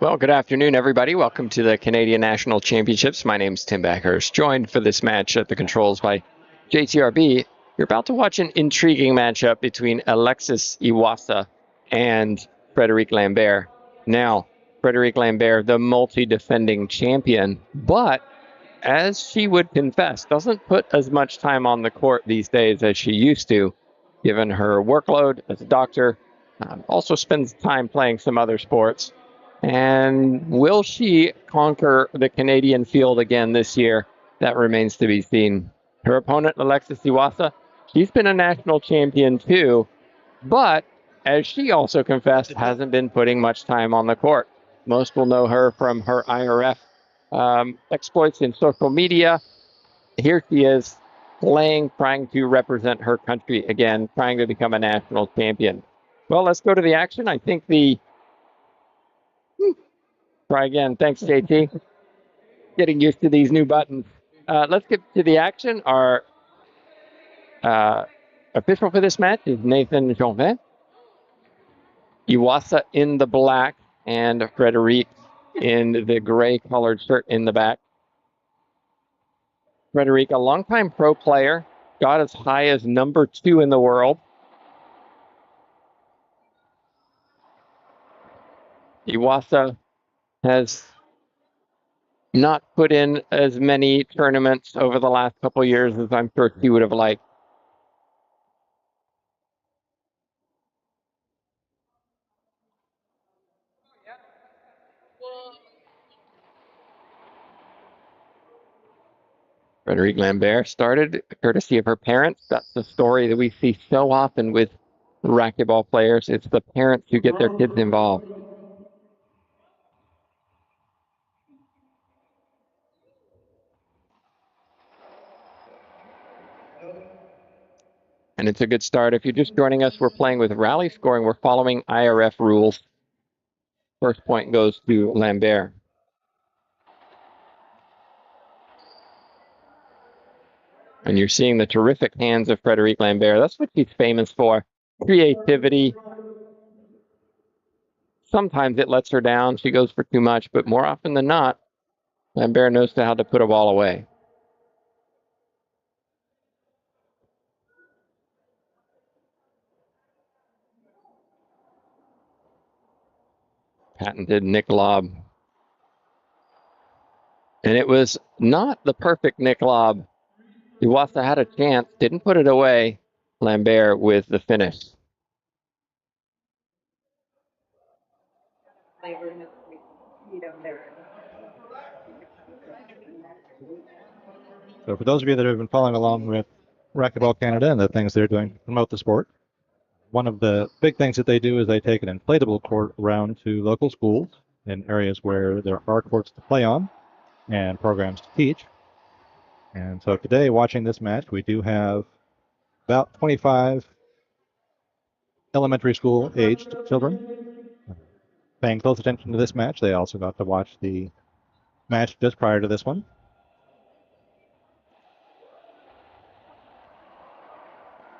Well, good afternoon, everybody. Welcome to the Canadian National Championships. My name's Tim Backhurst, joined for this match at the controls by JTRB. You're about to watch an intriguing matchup between Alexis Iwaasa and Frédéric Lambert. Now, Frédéric Lambert, the multi-defending champion, but as she would confess, doesn't put as much time on the court these days as she used to, given her workload as a doctor. Also spends time playing some other sports. And will she conquer the Canadian field again this year? That remains to be seen. Her opponent, Alexis Iwaasa, she's been a national champion too, but as she also confessed, hasn't been putting much time on the court. Most will know her from her IRF exploits in social media. Here she is playing, trying to represent her country again, trying to become a national champion. Well, let's go to the action. I think try again. Thanks, JT. Getting used to these new buttons. Let's get to the action. Our official for this match is Nathan Jonvin. Iwaasa in the black and Frédéric in the gray colored shirt in the back. Frédéric, a longtime pro player, got as high as number 2 in the world. Iwaasa has not put in as many tournaments over the last couple of years as I'm sure she would have liked. Frédéric Lambert started courtesy of her parents. That's the story that we see so often with racquetball players. It's the parents who get their kids involved. And it's a good start. If you're just joining us, we're playing with rally scoring. We're following IRF rules. First point goes to Lambert. And you're seeing the terrific hands of Frédéric Lambert. That's what she's famous for. Creativity. Sometimes it lets her down. She goes for too much, but more often than not, Lambert knows how to put a ball away. Patented Nick Lob. And it was not the perfect Nick Lob. Iwaasa had a chance, didn't put it away. Lambert with the finish. So for those of you that have been following along with Racquetball Canada and the things they're doing to promote the sport, one of the big things that they do is they take an inflatable court around to local schools in areas where there are courts to play on and programs to teach. And so today, watching this match, we do have about 25 elementary school aged children paying close attention to this match. They also got to watch the match just prior to this one.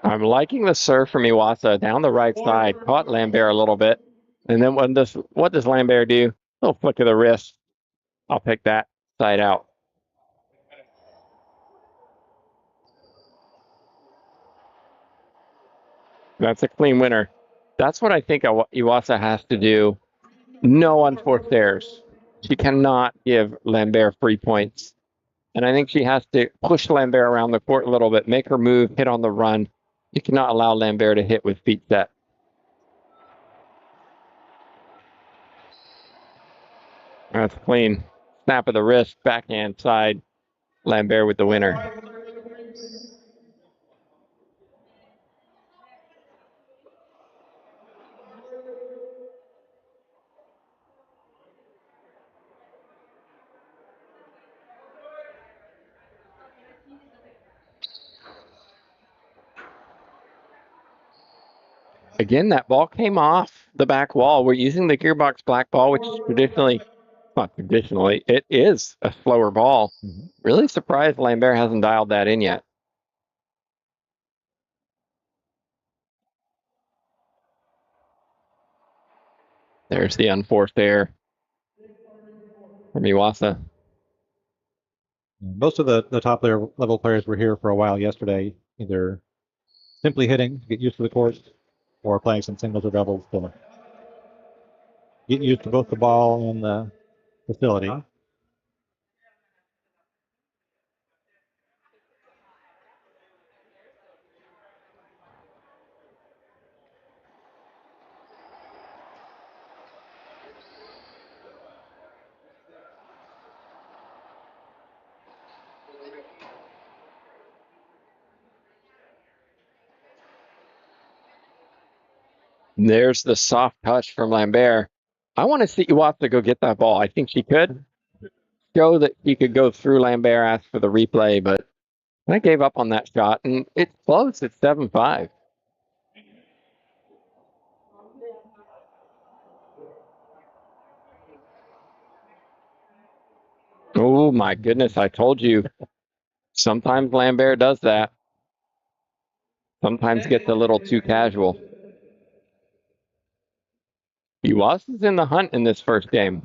I'm liking the serve from Iwaasa down the right side. Caught Lambert a little bit. And then what does Lambert do? A little flick of the wrist. I'll pick that side out. That's a clean winner. That's what I think Iwaasa has to do. No unforced errors. She cannot give Lambert free points. And I think she has to push Lambert around the court a little bit, make her move, hit on the run. You cannot allow Lambert to hit with feet set. That's clean. Snap of the wrist, backhand side. Lambert with the winner. Again, that ball came off the back wall. We're using the gearbox black ball, which is it is a slower ball. Really surprised Lambert hasn't dialed that in yet. There's the unforced error. from Iwaasa. Most of the top level players were here for a while yesterday, either simply hitting to get used to the course or playing some singles or doubles to get used to both the ball and the facility. There's the soft touch from Lambert. I want to see Iwaasa go get that ball. I think she could show that he could go through Lambert, ask for the replay, but I gave up on that shot, and it's close at 7-5. Oh, my goodness, I told you. Sometimes Lambert does that. Sometimes gets a little too casual. Iwaasa's in the hunt in this first game.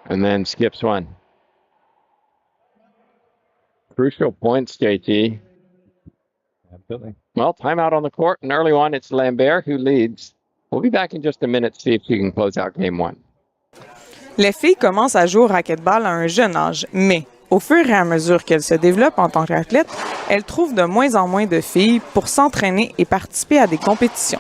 And then skips one. Crucial points, JT. Absolutely. Well, timeout on the court, an early one. It's Lambert who leads. We'll be back in just a minute to see if she can close out game one. Les filles commencent à jouer au racquetball à un jeune âge, mais au fur et à mesure qu'elles se développent en tant qu'athlètes, elles trouvent de moins en moins de filles pour s'entraîner et participer à des compétitions.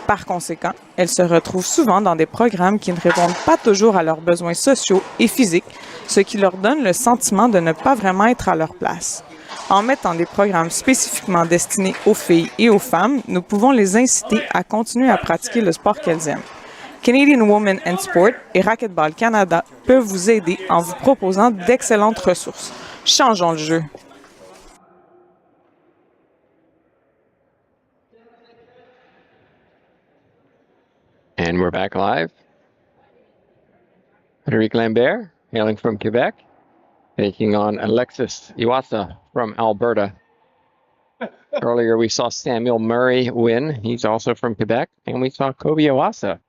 Par conséquent, elles se retrouvent souvent dans des programmes qui ne répondent pas toujours à leurs besoins sociaux et physiques, ce qui leur donne le sentiment de ne pas vraiment être à leur place. En mettant des programmes spécifiquement destinés aux filles et aux femmes, nous pouvons les inciter à continuer à pratiquer le sport qu'elles aiment. Canadian Women in Sport et Racquetball Canada peuvent vous aider en vous proposant d'excellentes ressources. Changeons le jeu. And we're back live. Frédéric Lambert, hailing from Quebec, taking on Alexis Iwaasa from Alberta. Earlier, we saw Samuel Murray win. He's also from Quebec. And we saw Kobe Iwaasa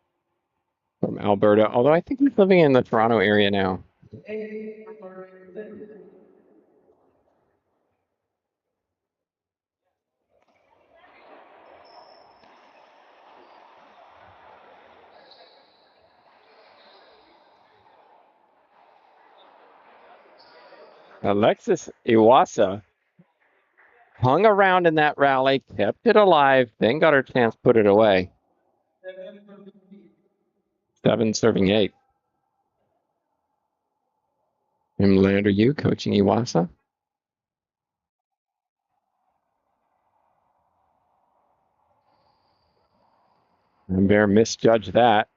from Alberta, although I think he's living in the Toronto area now. Alexis Iwaasa hung around in that rally, kept it alive, then got her chance to put it away. 7 serving 8. And Lander, you coaching Iwaasa? Lambert misjudged that.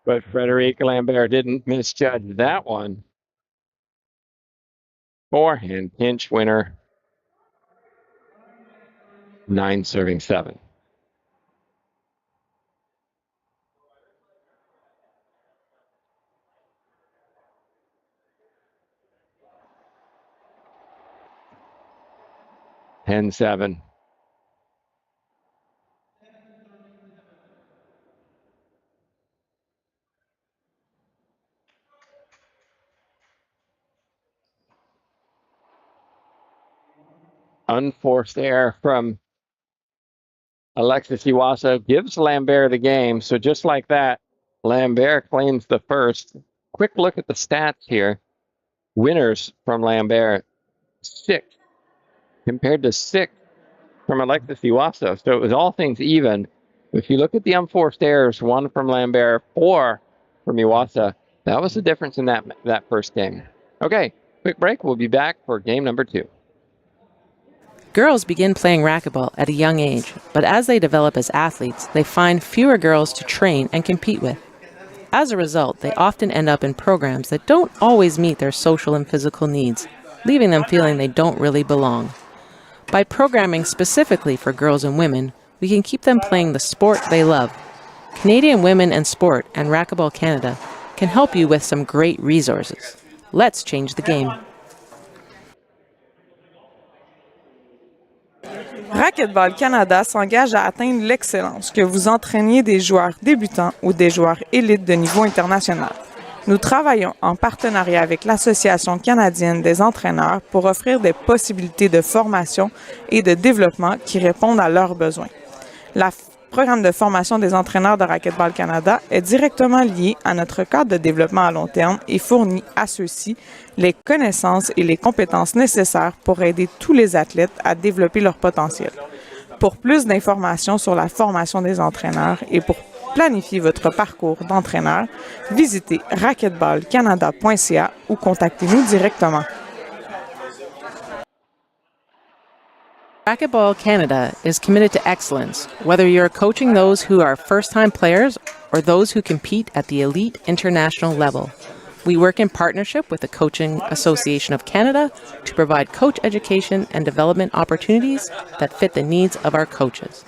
But Frédéric Lambert didn't misjudge that one. Forehand pinch winner. 9 serving 7. Ten 7. Unforced error from Alexis Iwaasa gives Lambert the game. So just like that, Lambert claims the first. Quick look at the stats here. Winners from Lambert, 6 compared to 6 from Alexis Iwaasa. So it was all things even. If you look at the unforced errors, 1 from Lambert, 4 from Iwaasa, that was the difference in that first game. Okay, quick break. We'll be back for game number 2. Girls begin playing racquetball at a young age, but as they develop as athletes, they find fewer girls to train and compete with. As a result, they often end up in programs that don't always meet their social and physical needs, leaving them feeling they don't really belong. By programming specifically for girls and women, we can keep them playing the sport they love. Canadian Women in Sport and Racquetball Canada can help you with some great resources. Let's change the game. Racquetball Canada s'engage à atteindre l'excellence, que vous entraîniez des joueurs débutants ou des joueurs élites de niveau international. Nous travaillons en partenariat avec l'Association canadienne des entraîneurs pour offrir des possibilités de formation et de développement qui répondent à leurs besoins. Le programme de formation des entraîneurs de Racquetball Canada est directement lié à notre cadre de développement à long terme et fournit à ceux-ci les connaissances et les compétences nécessaires pour aider tous les athlètes à développer leur potentiel. Pour plus d'informations sur la formation des entraîneurs et pour planifier votre parcours d'entraîneur, visitez racquetballcanada.ca ou contactez-nous directement. Racquetball Canada is committed to excellence, whether you're coaching those who are first-time players or those who compete at the elite international level. We work in partnership with the Coaching Association of Canada to provide coach education and development opportunities that fit the needs of our coaches.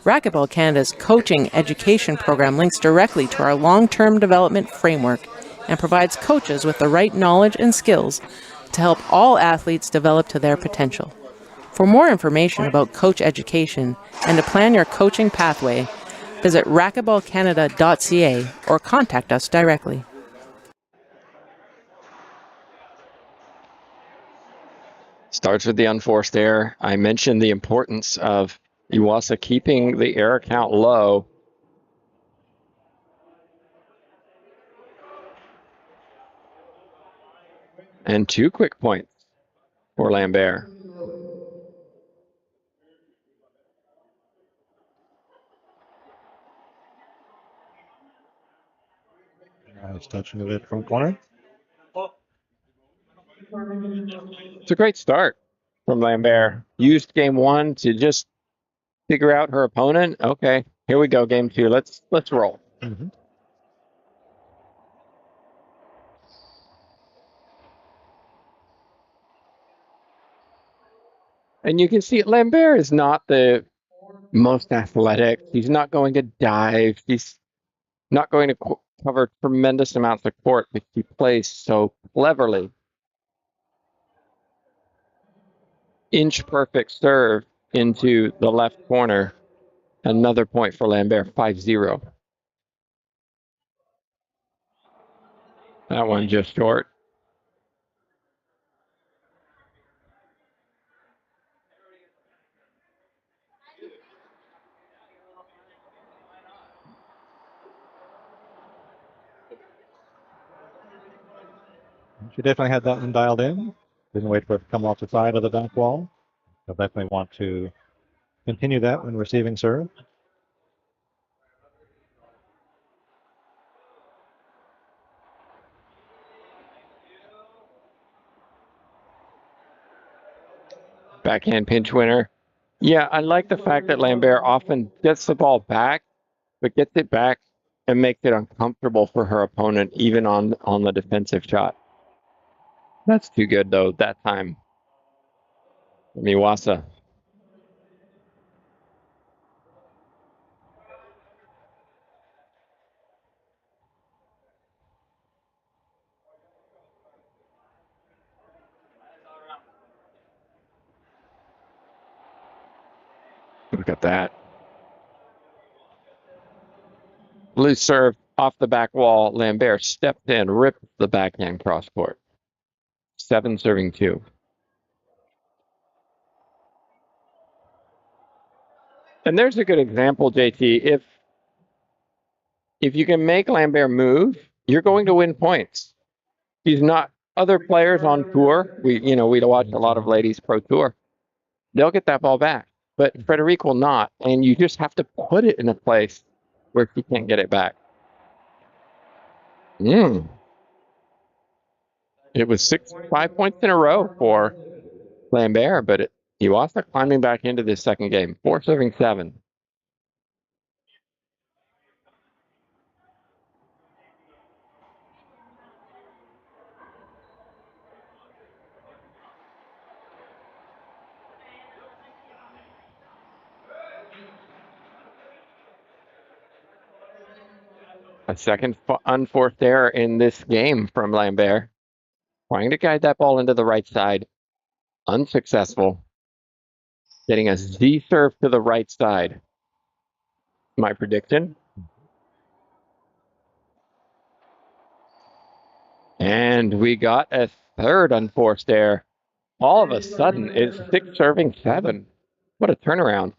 Racquetball Canada's coaching education program links directly to our long-term development framework and provides coaches with the right knowledge and skills to help all athletes develop to their potential. For more information about coach education and to plan your coaching pathway, visit racquetballcanada.ca or contact us directly. Starts with the unforced error. I mentioned the importance of Iwaasa keeping the error count low. And 2 quick points for Lambert. Nice touching of it from corner. It's a great start from Lambert. Used game 1 to just figure out her opponent. Okay, here we go, game 2. Let's roll. Mm-hmm. And you can see Lambert is not the most athletic. He's not going to dive. He's not going to cover tremendous amounts of court, but he plays so cleverly. Inch perfect serve into the left corner. Another point for Lambert, 5-0. That one just short. She definitely had that one dialed in. Didn't wait for it to come off the side of the back wall. They'll definitely want to continue that when receiving serve. Backhand pinch winner. Yeah, I like the fact that Lambert often gets the ball back, but gets it back and makes it uncomfortable for her opponent, even on the defensive shot. That's too good, though, that time. Iwaasa. Look at that. Loose serve off the back wall. Lambert stepped in, ripped the backhand cross court. 7-2. And there's a good example, JT. If you can make Lambert move, you're going to win points. He's not other players on tour. We watch a lot of ladies pro tour. They'll get that ball back, but Frederic will not, and you just have to put it in a place where he can't get it back. It was 5 points in a row for Lambert, but Iwaasa climbing back into this second game, 4-7. A second unforced error in this game from Lambert. Trying to guide that ball into the right side. Unsuccessful. Getting a Z serve to the right side. My prediction. And we got a third unforced error. All of a sudden, it's 6 serving 7. What a turnaround.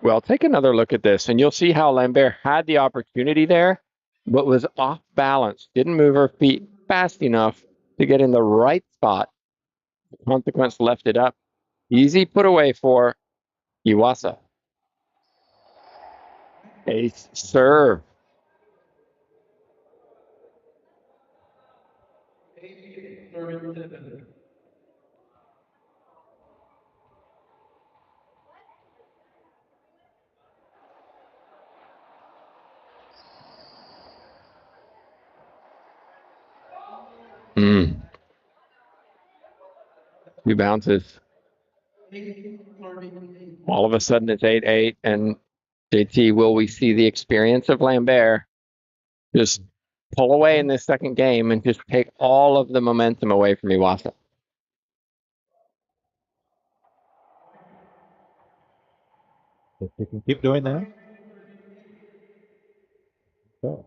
Well, take another look at this, and you'll see how Lambert had the opportunity there, but was off balance. Didn't move her feet fast enough to get in the right spot. The consequence left it up. Easy put away for Iwaasa. Ace serve. Two bounces. All of a sudden it's 8-8, and JT, will we see the experience of Lambert just pull away in this second game and just take all of the momentum away from Iwaasa? If you can keep doing that. So.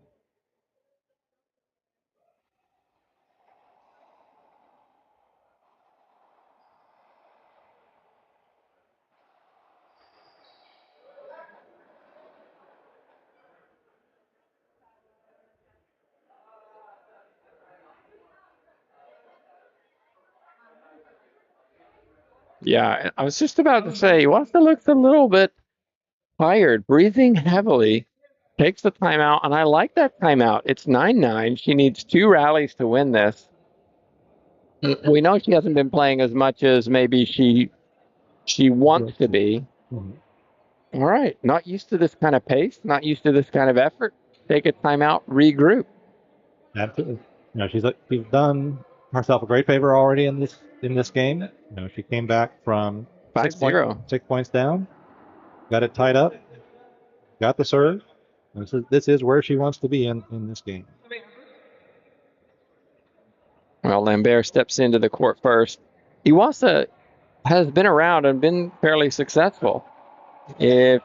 Yeah, I was just about to say, Iwaasa looks a little bit tired, breathing heavily, takes the timeout, and I like that timeout. It's 9-9. She needs 2 rallies to win this. We know she hasn't been playing as much as maybe she wants to be. All right, not used to this kind of pace, not used to this kind of effort. Take a timeout, regroup. Absolutely. She's done herself a great favor already in this game. She came back from 5-0. 6 points down, got it tied up, got the serve. This is where she wants to be in this game. Well, Lambert steps into the court first. Iwaasa has been around and been fairly successful. If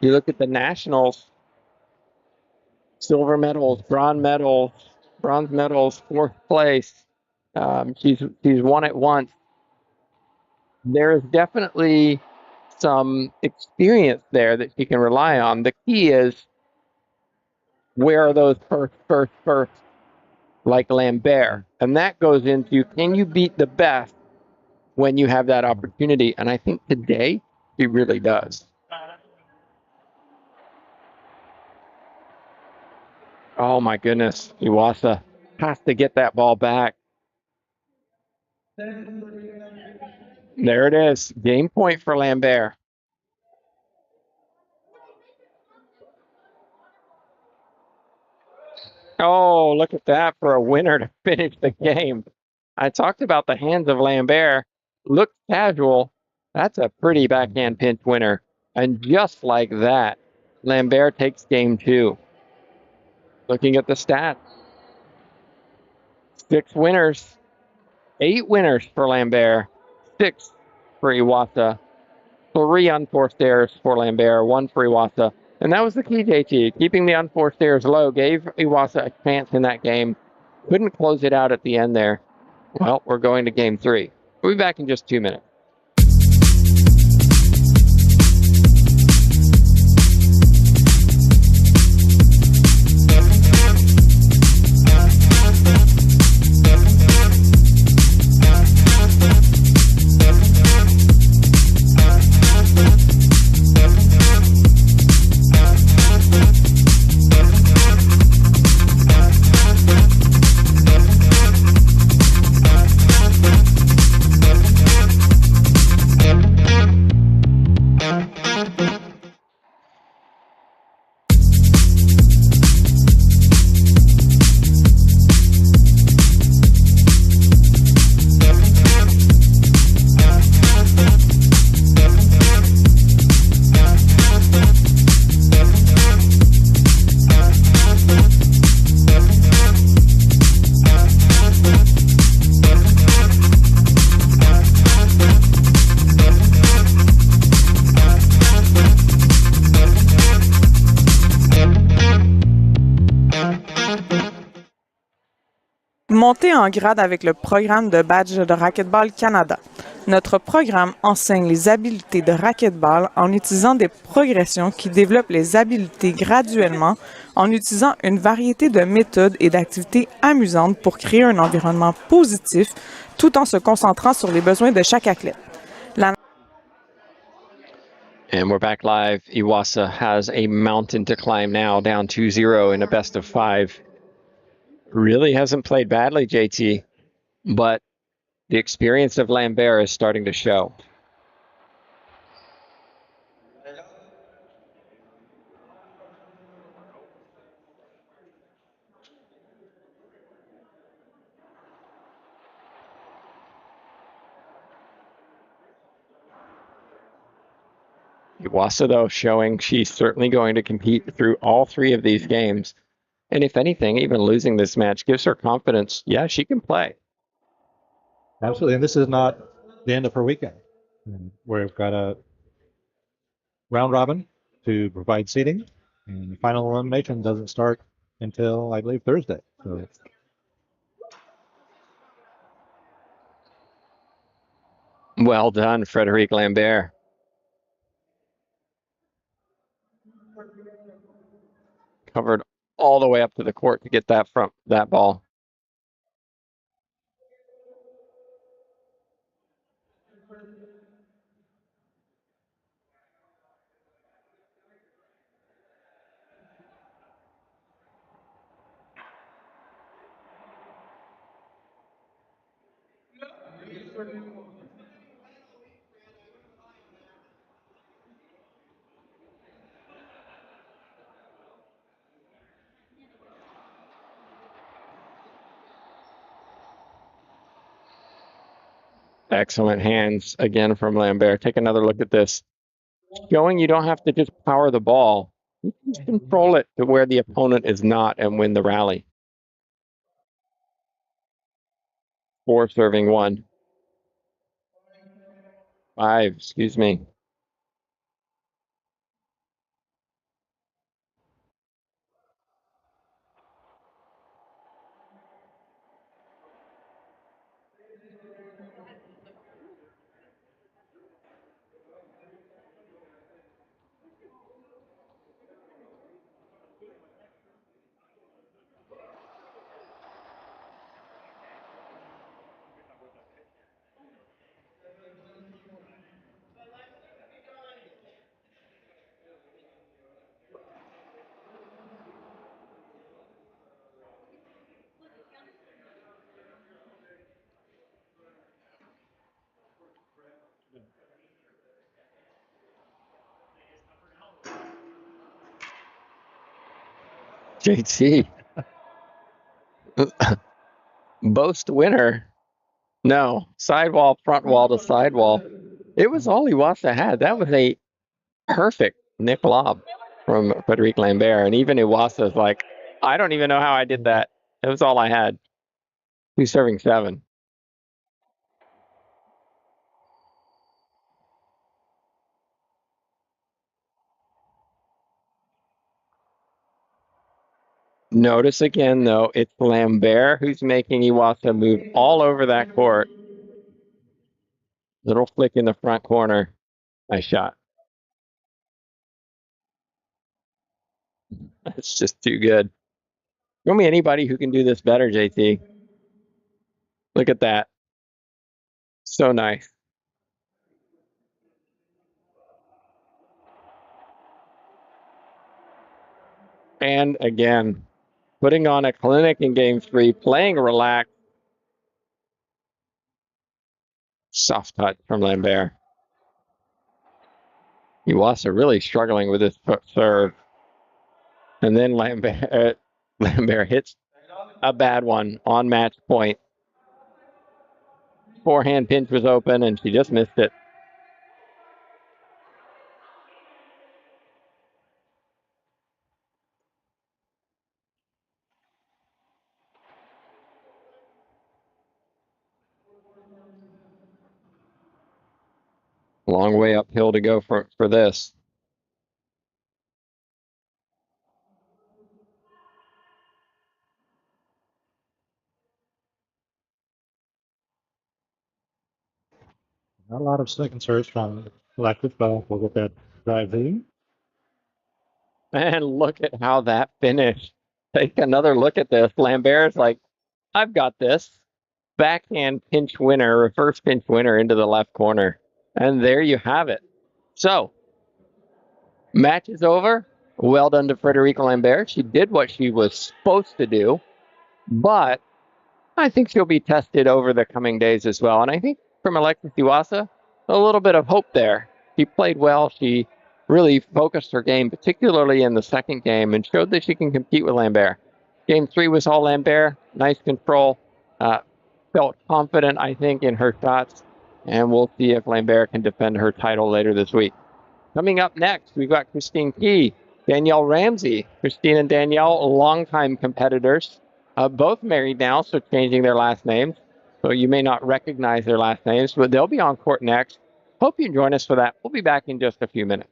you look at the nationals, silver medals, bronze medals, 4th place. She's won it once. There is definitely some experience there that she can rely on. The key is, where are those first, like Lambert? And that goes into, can you beat the best when you have that opportunity? And I think today she really does. Oh my goodness, Iwaasa has to get that ball back. There it is. Game point for Lambert. Oh, look at that for a winner to finish the game. I talked about the hands of Lambert. Looks casual. That's a pretty backhand pinch winner. And just like that, Lambert takes game 2. Looking at the stats. 6 winners. 8 winners for Lambert. 6 for Iwaasa. 3 unforced errors for Lambert. 1 for Iwaasa. And that was the key, JT. Keeping the unforced errors low gave Iwaasa a chance in that game. Couldn't close it out at the end there. Well, we're going to game 3. We'll be back in just 2 minutes. Vous montez en grade avec le programme de badge de Racquetball Canada. Notre programme enseigne les habiletés de racquetball en utilisant des progressions qui développent les habiletés graduellement en utilisant une variété de méthodes et d'activités amusantes pour créer un environnement positif tout en se concentrant sur les besoins de chaque athlète. And we're back live. Iwaasa has a mountain to climb now, down 2-0 in a best of 5. Really hasn't played badly, JT, but the experience of Lambert is starting to show. Iwaasa, though, showing she's certainly going to compete through all 3 of these games. And if anything, even losing this match gives her confidence. Yeah, she can play. Absolutely. And this is not the end of her weekend. We've got a round robin to provide seating, and the final elimination doesn't start until, I believe, Thursday. So Well done, Frédéric Lambert. Covered all the way up to the court to get that ball. Excellent hands again from Lambert. Take another look at this. Showing you don't have to just power the ball. You can just control it to where the opponent is not and win the rally. 4 serving 1. 5, excuse me. JT. Boast winner. No, sidewall, front wall to sidewall. It was all Iwaasa had. That was a perfect Nick lob from Frédéric Lambert. And even Iwasa's like, I don't even know how I did that. It was all I had. 2 serving 7. Notice again, though, it's Lambert who's making Iwaasa move all over that court. Little flick in the front corner. Nice shot. That's just too good. Show me anybody who can do this better, JT. Look at that. So nice. And again, putting on a clinic in game 3, playing relaxed. Soft touch from Lambert. Iwaasa really struggling with his serve. And then Lambert hits a bad one on match point. Forehand pinch was open and she just missed it. Long way uphill to go for this. Not a lot of second serves from Alexis, but we'll get that drive in. And look at how that finished. Take another look at this. Lambert's like, I've got this. Backhand pinch winner, reverse pinch winner into the left corner. And there you have it. So, match is over. Well done to Frederica Lambert. She did what she was supposed to do, but I think she'll be tested over the coming days as well. And I think from Alexis Iwaasa, a little bit of hope there. She played well. She really focused her game, particularly in the second game, and showed that she can compete with Lambert. Game 3 was all Lambert. Nice control. Felt confident, I think, in her shots. And we'll see if Lambert can defend her title later this week. Coming up next, we've got Christine Key, Danielle Ramsey. Christine and Danielle, longtime competitors. Both married now, so changing their last names. So you may not recognize their last names, but they'll be on court next. Hope you join us for that. We'll be back in just a few minutes.